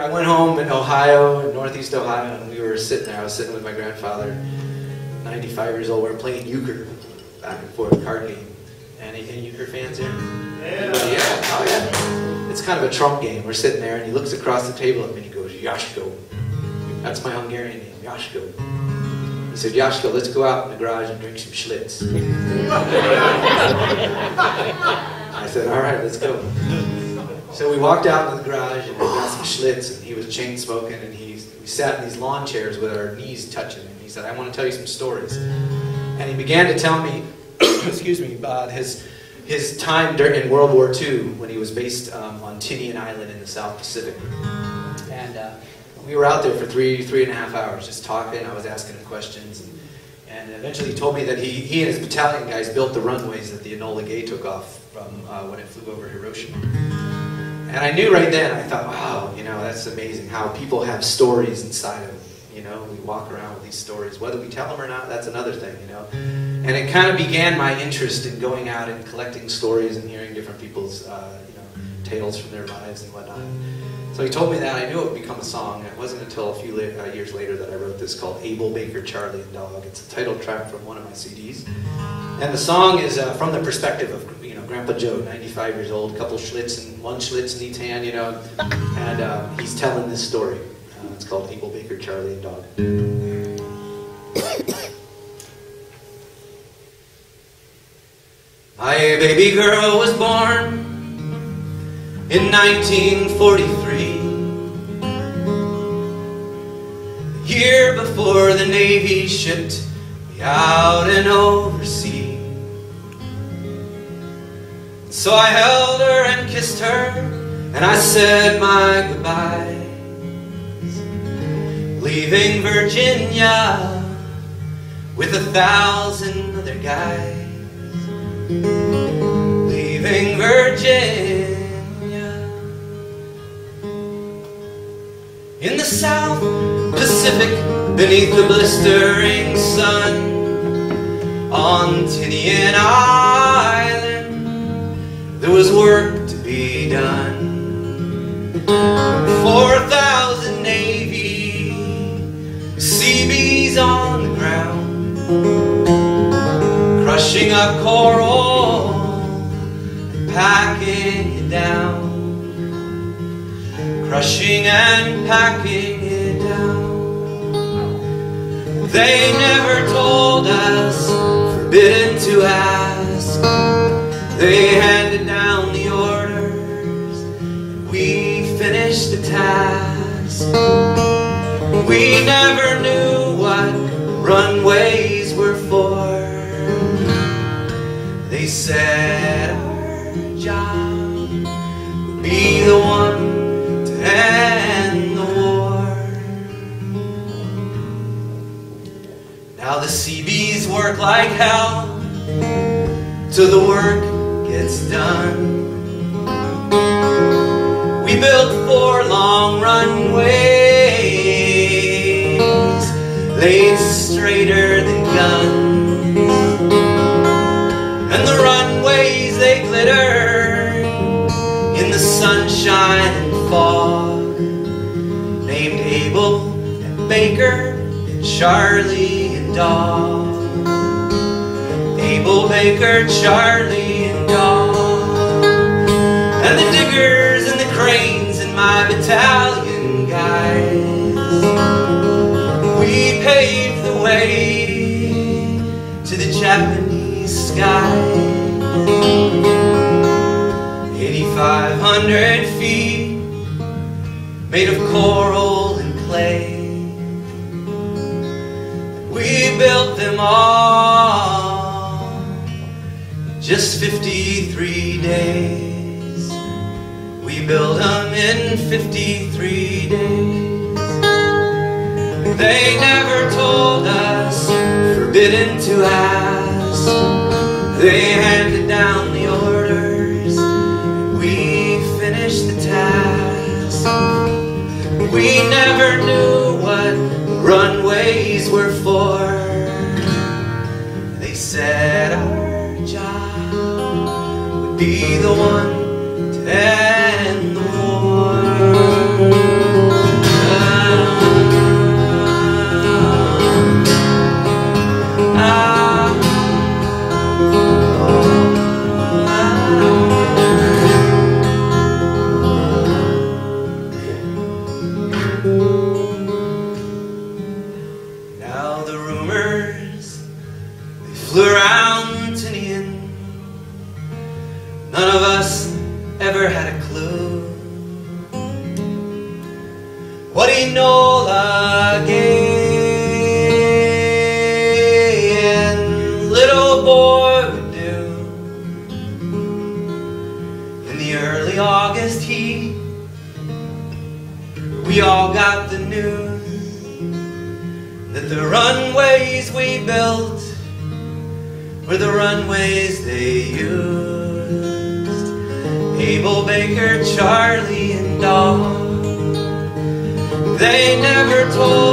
I went home in Ohio, in Northeast Ohio, and we were sitting there. I was sitting with my grandfather, 95 years old. We were playing euchre back and forth, card game. Any euchre fans here? Yeah. Oh yeah. It's kind of a trump game. We're sitting there, and he looks across the table at me, and he goes, Yashko. That's my Hungarian name, Yashko. He said, Yashko, let's go out in the garage and drink some Schlitz. I said, all right, let's go. So we walked out into the garage and we got some Schlitz, and he was chain smoking, and we sat in these lawn chairs with our knees touching, and he said, I want to tell you some stories. And he began to tell me, excuse me, about his time in World War II when he was based on Tinian Island in the South Pacific. And we were out there for three and a half hours just talking. I was asking him questions, and eventually he told me that he and his battalion guys built the runways that the Enola Gay took off from when it flew over Hiroshima. And I knew right then, I thought, wow, you know, that's amazing how people have stories inside of them. You know, we walk around with these stories. Whether we tell them or not, that's another thing, you know. And it kind of began my interest in going out and collecting stories and hearing different people's, tales from their lives and whatnot. So he told me that. I knew it would become a song. It wasn't until a few years later that I wrote this called Abel, Baker, Charlie, and Dog. It's a title track from one of my CDs. And the song is from the perspective of, Grandpa Joe, 95 years old, couple Schlitz and one Schlitz in each hand, and he's telling this story. It's called Abel, Baker, Charlie, and Dog. My baby girl was born in 1943, the year before the Navy shipped me out and overseas. So I held her and kissed her, and I said my goodbyes, leaving Virginia with 1,000 other guys. Leaving Virginia in the South Pacific, beneath the blistering sun, on Tinian Island there was work to be done. 4,000 Navy Seabees on the ground, crushing up coral and packing it down, crushing and packing it down. They never told us, forbidden to ask. They handed down the orders, and we finished the task. We never knew what runways were for. They said our job would be the one to end the war. Now the Seabees work like hell till the work gets done. We built 4 long runways, laid straighter than guns, and the runways they glittered in the sunshine and fog, named Abel and Baker and Charlie and Dog. Abel, Baker, Charlie, and Dog. And the diggers and the cranes and my battalion guys, we paved the way to the Japanese skies. 8,500 feet made of coral and clay, we built them all just 53 days. We built them in 53 days. They never told us, forbidden to ask. They handed down the orders, and we finished the task. We never knew what runways were for. They said our job would be the one to end the war. what Enola Gay and little boy would do in the early August heat. We all got the news that the runways we built were the runways they used. Abel, Baker, Charlie, and Dog, they never told